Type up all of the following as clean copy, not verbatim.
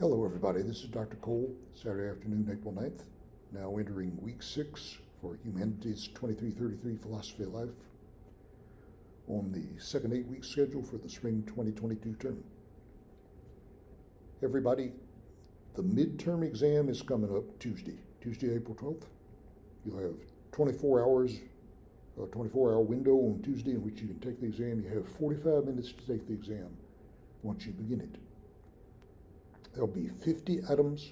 Hello everybody, this is Dr. Cole, Saturday afternoon, April 9th, now entering week 6 for Humanities 2333 Philosophy of Life on the second 8-week schedule for the spring 2022 term. Everybody, the midterm exam is coming up Tuesday, April 12th. You'll have 24 hours, a 24-hour window on Tuesday in which you can take the exam. You have 45 minutes to take the exam once you begin it. There'll be 50 items,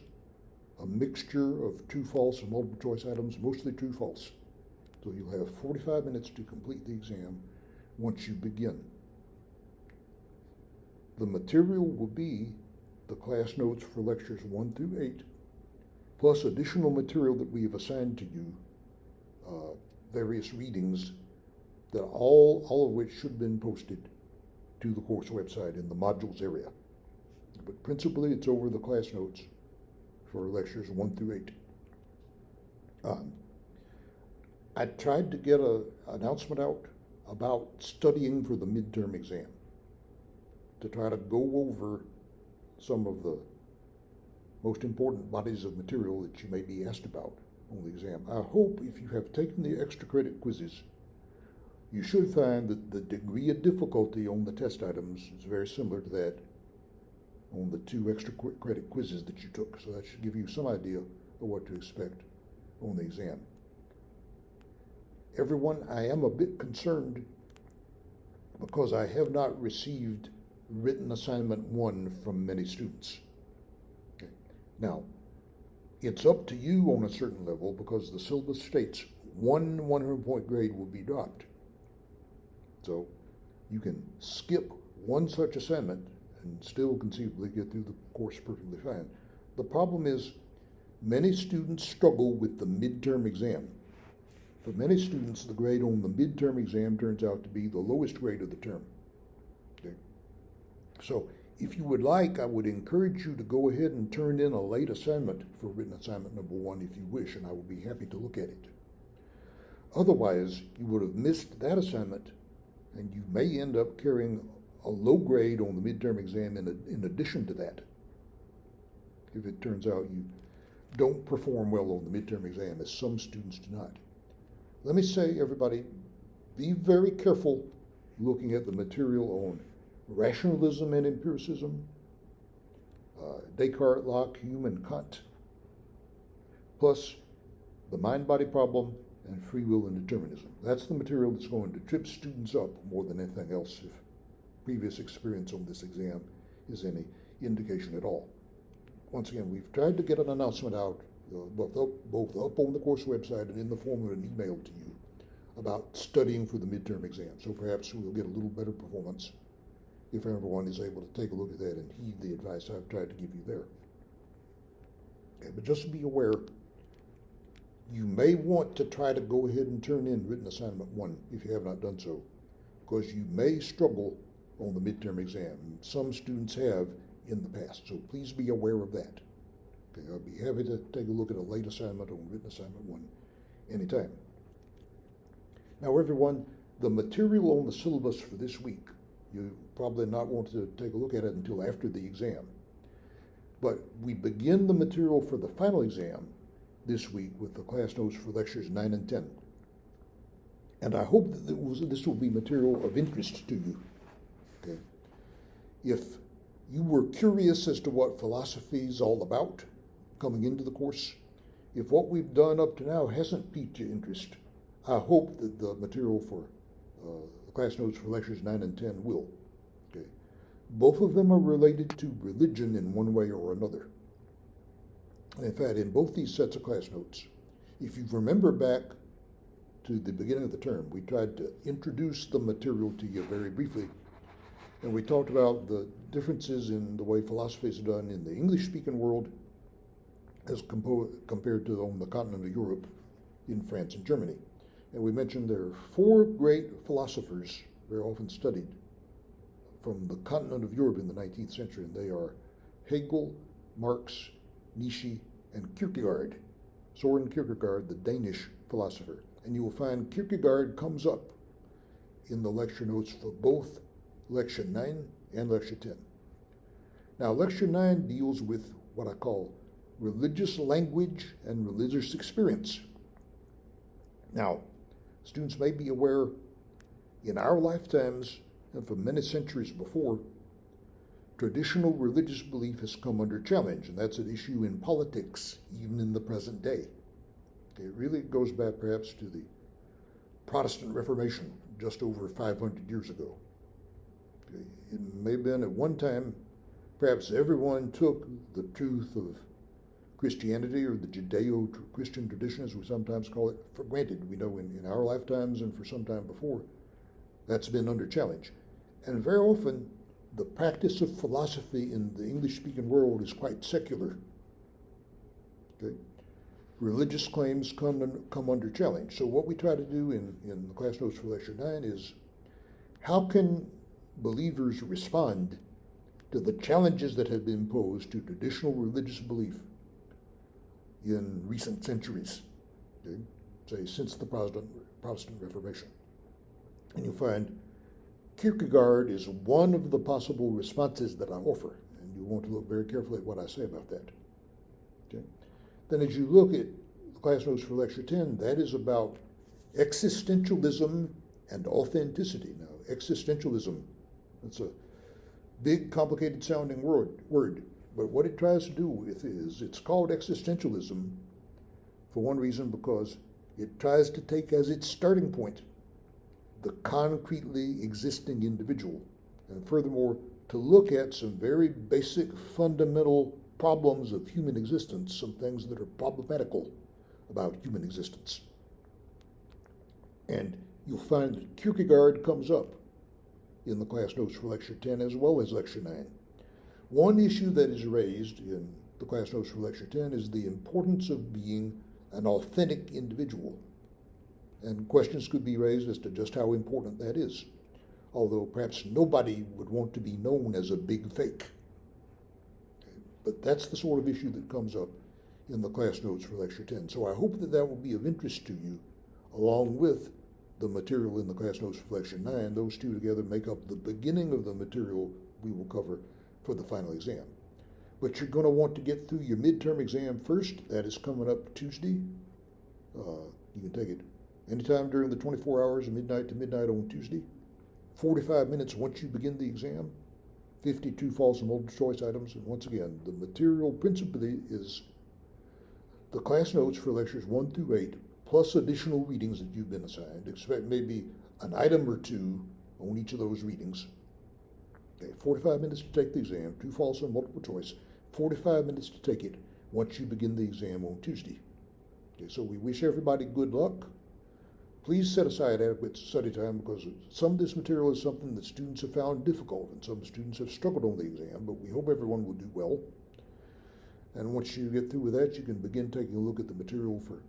a mixture of true, false, and multiple choice items, mostly true, false. So you'll have 45 minutes to complete the exam once you begin. The material will be the class notes for lectures 1 through 8, plus additional material that we have assigned to you, various readings that all of which should have been posted to the course website in the modules area. But principally it's over the class notes for lectures 1 through 8. I tried to get an announcement out about studying for the midterm exam to try to go over some of the most important bodies of material that you may be asked about on the exam. I hope if you have taken the extra credit quizzes, you should find that the degree of difficulty on the test items is very similar to that on the 2 extra credit quizzes that you took. So that should give you some idea of what to expect on the exam. Everyone, I am a bit concerned because I have not received written assignment 1 from many students. Okay. Now, it's up to you on a certain level because the syllabus states 1 100-point grade will be dropped. So you can skip 1 such assignment and still conceivably get through the course perfectly fine. The problem is many students struggle with the midterm exam. For many students, the grade on the midterm exam turns out to be the lowest grade of the term. Okay. So if you would like, I would encourage you to go ahead and turn in a late assignment for written assignment number 1 if you wish, and I will be happy to look at it. Otherwise, you would have missed that assignment, and you may end up carrying a low grade on the midterm exam in addition to that, if it turns out you don't perform well on the midterm exam, as some students do not. Let me say, everybody, be very careful looking at the material on rationalism and empiricism, Descartes, Locke, Hume, and Kant, plus the mind-body problem and free will and determinism. That's the material that's going to trip students up more than anything else, if previous experience on this exam is any indication at all. Once again, we've tried to get an announcement out, both up on the course website and in the form of an email to you about studying for the midterm exam. So perhaps we'll get a little better performance if everyone is able to take a look at that and heed the advice I've tried to give you there. Okay, but just be aware, you may want to try to go ahead and turn in written assignment 1 if you have not done so, because you may struggle on the midterm exam. Some students have in the past, so please be aware of that. Okay, I'll be happy to take a look at a late assignment on written assignment 1 anytime. Now everyone, the material on the syllabus for this week, you probably not want to take a look at it until after the exam. But we begin the material for the final exam this week with the class notes for lectures 9 and 10. And I hope that this will be material of interest to you. Okay. If you were curious as to what philosophy is all about coming into the course, if what we've done up to now hasn't piqued your interest, I hope that the material for the class notes for lectures 9 and 10 will. Okay. Both of them are related to religion in one way or another. In fact, in both these sets of class notes, if you remember back to the beginning of the term, we tried to introduce the material to you very briefly. And we talked about the differences in the way philosophy is done in the English-speaking world as compared to on the continent of Europe, in France and Germany. And we mentioned there are 4 great philosophers very often studied from the continent of Europe in the 19th century, and they are Hegel, Marx, Nietzsche, and Kierkegaard. Soren Kierkegaard, the Danish philosopher. And you will find Kierkegaard comes up in the lecture notes for both lecture 9 and lecture 10. Now, Lecture 9 deals with what I call religious language and religious experience. Now, students may be aware in our lifetimes and for many centuries before, traditional religious belief has come under challenge, and that's an issue in politics, even in the present day. It really goes back perhaps to the Protestant Reformation just over 500 years ago. It may have been at one time, perhaps everyone took the truth of Christianity or the Judeo-Christian tradition, as we sometimes call it, for granted. We know in our lifetimes and for some time before, that's been under challenge. And very often, the practice of philosophy in the English-speaking world is quite secular. Okay? Religious claims come under challenge. So what we try to do in the class notes for Lecture 9 is, how can believers respond to the challenges that have been posed to traditional religious belief in recent centuries, okay? Say since the Protestant Reformation. And you find Kierkegaard is one of the possible responses that I offer, and you want to look very carefully at what I say about that. Okay? Then as you look at the class notes for Lecture 10, that is about existentialism and authenticity. Now, existentialism, that's a big, complicated sounding word, but what it tries to do with is, it's called existentialism for one reason, because it tries to take as its starting point the concretely existing individual, and furthermore, to look at some very basic, fundamental problems of human existence, some things that are problematical about human existence. And you'll find that Kierkegaard comes up in the class notes for Lecture 10 as well as Lecture 9. One issue that is raised in the class notes for Lecture 10 is the importance of being an authentic individual. And questions could be raised as to just how important that is, although perhaps nobody would want to be known as a big fake. Okay. But that's the sort of issue that comes up in the class notes for Lecture 10. So I hope that that will be of interest to you, along with the material in the class notes for Lecture 9. Those two together make up the beginning of the material we will cover for the final exam. But you're going to want to get through your midterm exam first. That is coming up Tuesday. You can take it anytime during the 24 hours, midnight to midnight on Tuesday. 45 minutes once you begin the exam. 52 false and multiple choice items. And once again, the material principally is the class notes for lectures 1 through 8, plus additional readings that you've been assigned. Expect maybe an item or two on each of those readings. Okay, 45 minutes to take the exam, 2 false and multiple choice, 45 minutes to take it once you begin the exam on Tuesday. Okay, so we wish everybody good luck. Please set aside adequate study time, because some of this material is something that students have found difficult, and some students have struggled on the exam, but we hope everyone will do well. And once you get through with that, you can begin taking a look at the material for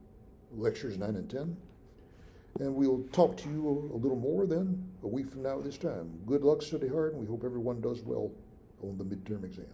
lectures 9 and 10. And we'll talk to you a little more then a week from now at this time. Good luck, study hard, and we hope everyone does well on the midterm exam.